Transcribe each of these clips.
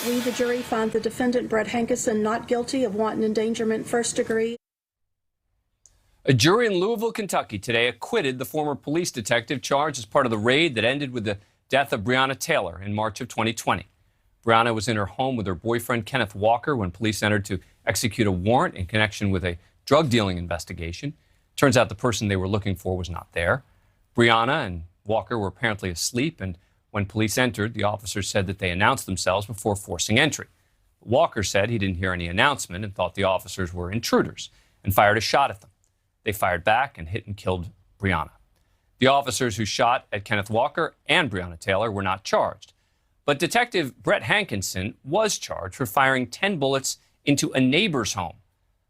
We, the jury, find the defendant, Brett Hankison, not guilty of wanton endangerment first degree. A jury in Louisville, Kentucky today acquitted the former police detective charged as part of the raid that ended with the death of Breonna Taylor in March of 2020. Breonna was in her home with her boyfriend, Kenneth Walker, when police entered to execute a warrant in connection with a drug dealing investigation. Turns out the person they were looking for was not there. Breonna and Walker were apparently asleep, and when police entered, the officers said that they announced themselves before forcing entry. Walker said he didn't hear any announcement and thought the officers were intruders and fired a shot at them. They fired back and hit and killed Breonna. The officers who shot at Kenneth Walker and Breonna Taylor were not charged. But Detective Brett Hankison was charged for firing 10 bullets into a neighbor's home.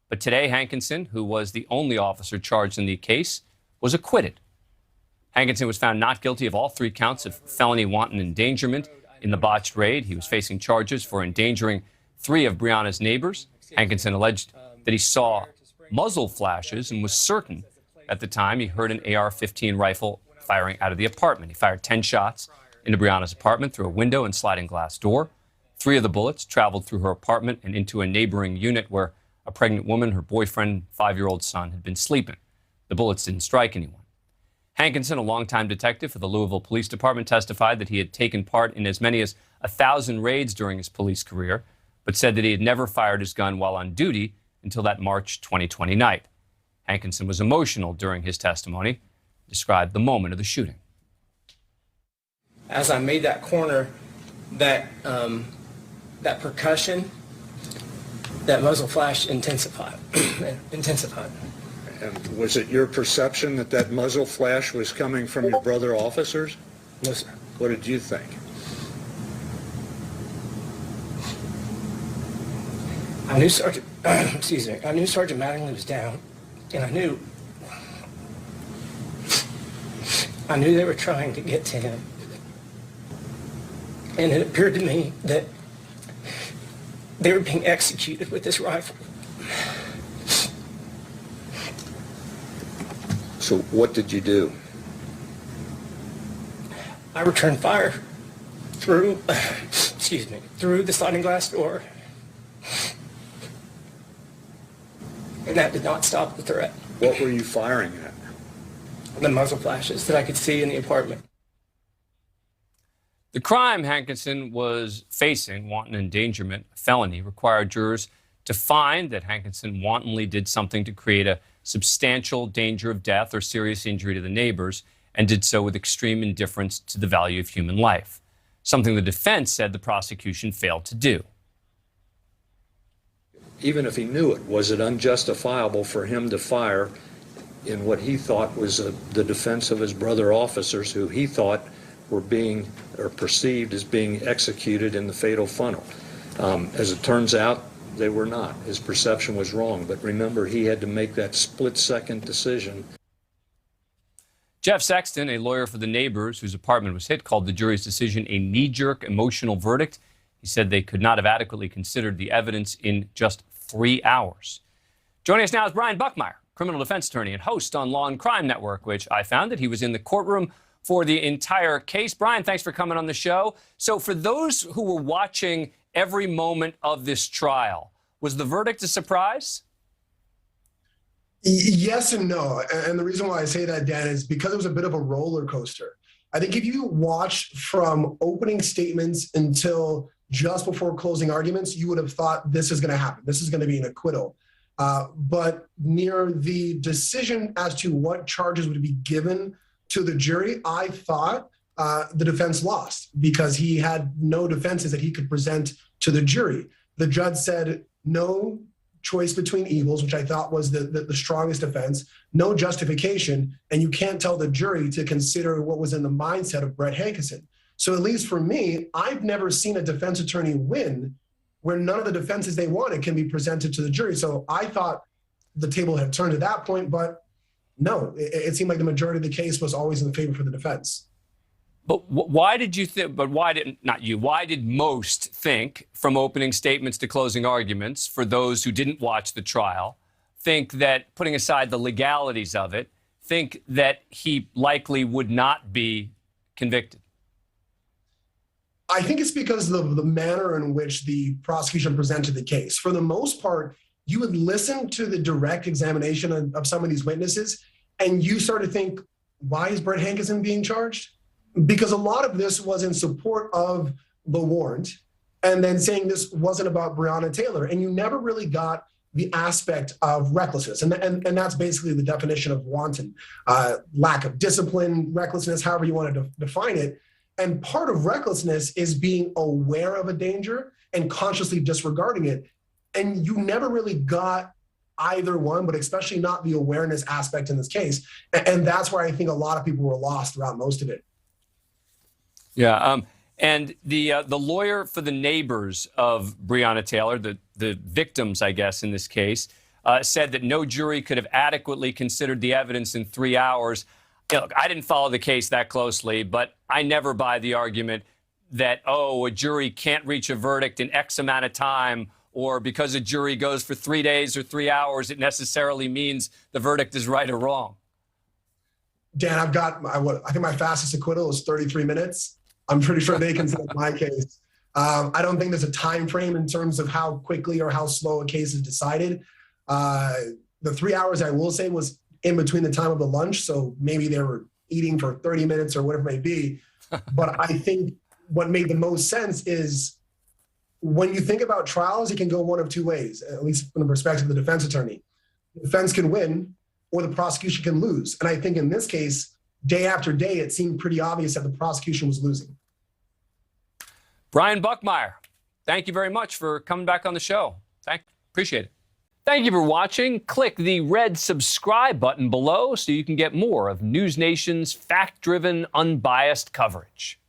But today, Hankison, who was the only officer charged in the case, was acquitted. Hankison was found not guilty of all 3 counts of felony wanton endangerment in the botched raid. He was facing charges for endangering 3 of Breonna's neighbors. Hankison alleged that he saw muzzle flashes and was certain at the time he heard an AR-15 rifle firing out of the apartment. He fired 10 shots into Breonna's apartment through a window and sliding glass door. 3 of the bullets traveled through her apartment and into a neighboring unit where a pregnant woman, her boyfriend, 5-year-old son, had been sleeping. The bullets didn't strike anyone. Hankison, a longtime detective for the Louisville Police Department, testified that he had taken part in as many as 1,000 raids during his police career, but said that he had never fired his gun while on duty until that March 2020 night. Hankison was emotional during his testimony, described the moment of the shooting. As I made that corner, that percussion, that muzzle flash intensified. intensified. And was it your perception that that muzzle flash was coming from your brother officers? No, sir. What did you think? I knew Sergeant, excuse me, I knew Sergeant Mattingly was down, and I knew they were trying to get to him. And it appeared to me that they were being executed with this rifle. So what did you do? I returned fire through, through the sliding glass door. And that did not stop the threat. What were you firing at? The muzzle flashes that I could see in the apartment. The crime Hankison was facing, wanton endangerment, a felony, required jurors to find that Hankison wantonly did something to create a substantial danger of death or serious injury to the neighbors, and did so with extreme indifference to the value of human life, something the defense said the prosecution failed to do. Even if he knew it, was it unjustifiable for him to fire in what he thought was the defense of his brother officers, who he thought were being or perceived as being executed in the fatal funnel? As it turns out, they were not. His perception was wrong. But remember, he had to make that split-second decision. Jeff Sexton, a lawyer for the neighbors whose apartment was hit, called the jury's decision a knee-jerk emotional verdict. He said they could not have adequately considered the evidence in just 3 hours. Joining us now is Brian Buckmeyer, criminal defense attorney and host on Law and Crime Network, which I found that he was in the courtroom for the entire case. Brian, thanks for coming on the show. So for those who were watching every moment of this trial, was the verdict a surprise? Yes and no. And the reason why I say that, Dan, is because it was a bit of a roller coaster. I think if you watch from opening statements until just before closing arguments, you would have thought this is going to happen. This is going to be an acquittal. But near the decision as to what charges would be given to the jury, I thought the defense lost because he had no defenses that he could present to the jury. The judge said no choice between evils, which I thought was the strongest defense, no justification, and you can't tell the jury to consider what was in the mindset of Brett Hankison. So at least for me, I've never seen a defense attorney win where none of the defenses they wanted can be presented to the jury. So I thought the table had turned at that point, but no, it seemed like the majority of the case was always in favor for the defense. But why did you think, why did most think, from opening statements to closing arguments, for those who didn't watch the trial, think that, putting aside the legalities of it, think that he likely would not be convicted? I think it's because of the manner in which the prosecution presented the case. For the most part, you would listen to the direct examination of some of these witnesses, and you start to think, why is Brett Hankison being charged? Because a lot of this was in support of the warrant, and then saying this wasn't about Breonna Taylor. And you never really got the aspect of recklessness. And that's basically the definition of wanton, lack of discipline, recklessness, however you want to define it. And part of recklessness is being aware of a danger and consciously disregarding it. And you never really got either one, but especially not the awareness aspect in this case. And that's where I think a lot of people were lost throughout most of it. Yeah. And the lawyer for the neighbors of Breonna Taylor, the victims, I guess, in this case, said that no jury could have adequately considered the evidence in 3 hours. Look, I didn't follow the case that closely, but I never buy the argument that, a jury can't reach a verdict in X amount of time, or because a jury goes for 3 days or 3 hours, it necessarily means the verdict is right or wrong. Dan, I think my fastest acquittal is 33 minutes. I'm pretty sure they consider my case. I don't think there's a time frame in terms of how quickly or how slow a case is decided. The 3 hours, I will say, was in between the time of the lunch, so maybe they were eating for 30 minutes or whatever it may be. But I think what made the most sense is when you think about trials, it can go one of two ways, at least from the perspective of the defense attorney. The defense can win or the prosecution can lose. And I think in this case, day after day, it seemed pretty obvious that the prosecution was losing. Brian Buckmeyer, thank you very much for coming back on the show. Appreciate it. Thank you for watching. Click the red subscribe button below so you can get more of NewsNation's fact-driven, unbiased coverage.